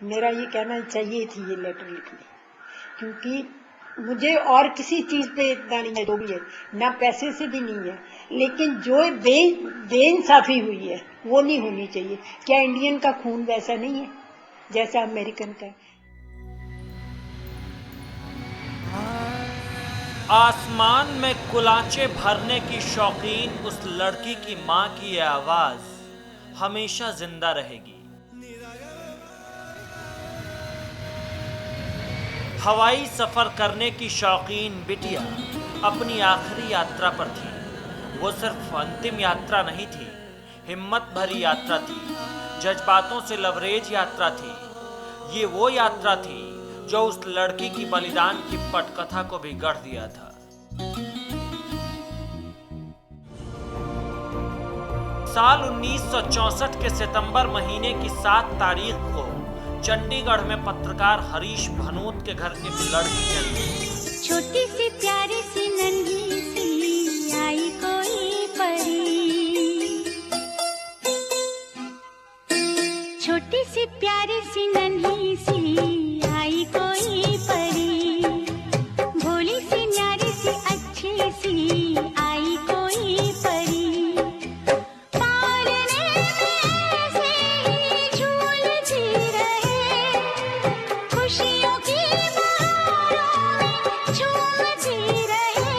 मेरा ये कहना चाहिए थी ये लेटर लिखनी, क्योंकि मुझे और किसी चीज पे इतना नहीं है, जो भी है ना, पैसे से भी नहीं है, लेकिन जो बेइंसाफी हुई है वो नहीं होनी चाहिए। क्या इंडियन का खून वैसा नहीं है जैसा अमेरिकन का? आसमान में कुलाचे भरने की शौकीन उस लड़की की मां की यह आवाज हमेशा जिंदा रहेगी। हवाई सफर करने की शौकीन बिटिया अपनी आखिरी यात्रा पर थी। वो सिर्फ अंतिम यात्रा नहीं थी, हिम्मत भरी यात्रा थी, जज्बातों से लवरेज यात्रा थी। ये वो यात्रा थी जो उस लड़की की बलिदान की पटकथा को भी गढ़ दिया था। साल 1964 के सितंबर महीने की 7 तारीख को चंडीगढ़ में पत्रकार हरीश भनोत के घर एक लड़की जन्मी। छोटी सी प्यारी सी नन्ही सी आई कोई परी, छोटी सी प्यारी सी नन्ही सी आई कोई परी, भोली सी न्यारी सी अच्छी सी आई कोई परी, पालने में से ही झूलती रहे, खुशियों की बहारों में झूमती रहे।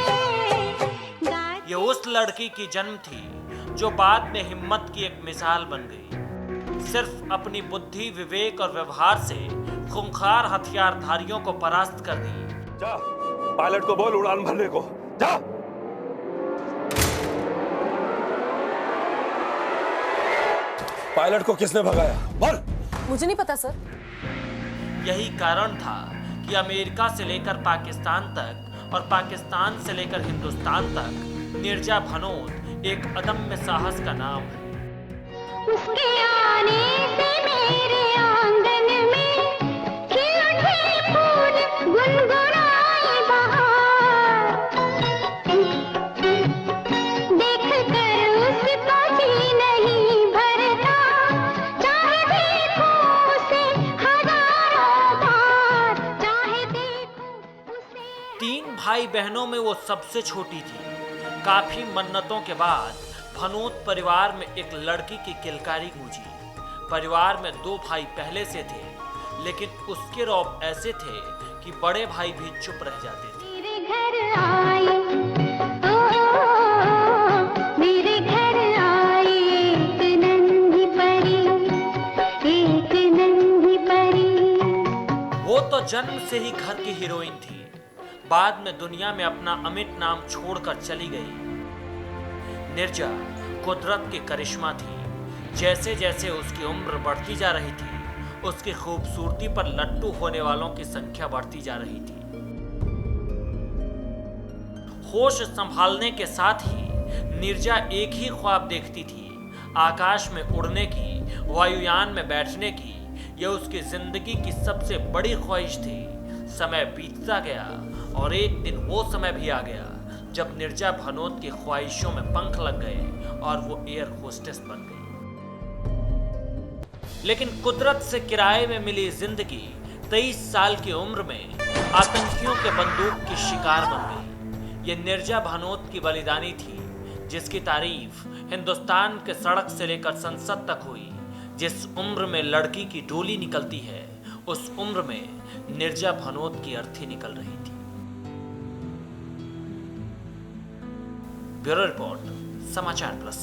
ये उस लड़की की जन्म थी जो बाद में हिम्मत की एक मिसाल बन गई। सिर्फ अपनी बुद्धि, विवेक और व्यवहार से खूंखार हथियारधारियों को परास्त कर दी। जा, पायलट को बोल उड़ान भरने को। जा। पायलट को किसने भगाया? बोल। मुझे नहीं पता सर। यही कारण था कि अमेरिका से लेकर पाकिस्तान तक और पाकिस्तान से लेकर हिंदुस्तान तक नीरजा भनोत एक अदम्य साहस का नाम है। उसके आने से मेरे आंगन में खिल उठे फूल, गुनगुनाई बहार, देखकर उसको जी नहीं भरता, चाहे देखो उसे हजारों बार, चाहे देखो उसे। 3 भाई बहनों में वो सबसे छोटी थी। काफी मन्नतों के बाद भनोत परिवार में एक लड़की की किलकारी गूंजी। परिवार में 2 भाई पहले से थे, लेकिन उसके रौब ऐसे थे कि बड़े भाई भी चुप रह जाते थे। मेरे घर आए, मेरे घर आए एक नन्ही परी, एक नन्ही परी। वो तो जन्म से ही घर की हीरोइन थी। बाद में दुनिया में अपना अमिट नाम छोड़कर चली गई। नीरजा कुदरत की करिश्मा थी। जैसे जैसे उसकी उम्र बढ़ती जा रही थी, उसकी खूबसूरती पर लट्टू होने वालों की संख्या बढ़ती जा रही थी। होश संभालने के साथ ही नीरजा एक ही ख्वाब देखती थी, आकाश में उड़ने की, वायुयान में बैठने की। यह उसकी जिंदगी की सबसे बड़ी ख्वाहिश थी। समय बीतता गया और एक दिन वो समय भी आ गया जब नीरजा भनोत की ख्वाहिशों में पंख लग गए और वो एयर होस्टेस बन गई। लेकिन कुदरत से किराए में मिली जिंदगी 23 साल की उम्र में आतंकियों के बंदूक की शिकार बन गई। ये नीरजा भनोत की बलिदानी थी, जिसकी तारीफ हिंदुस्तान के सड़क से लेकर संसद तक हुई। जिस उम्र में लड़की की डोली निकलती है, उस उम्र में नीरजा भनोत की अर्थी निकल रही थी। ब्यूरो रिपोर्ट, समाचार प्लस।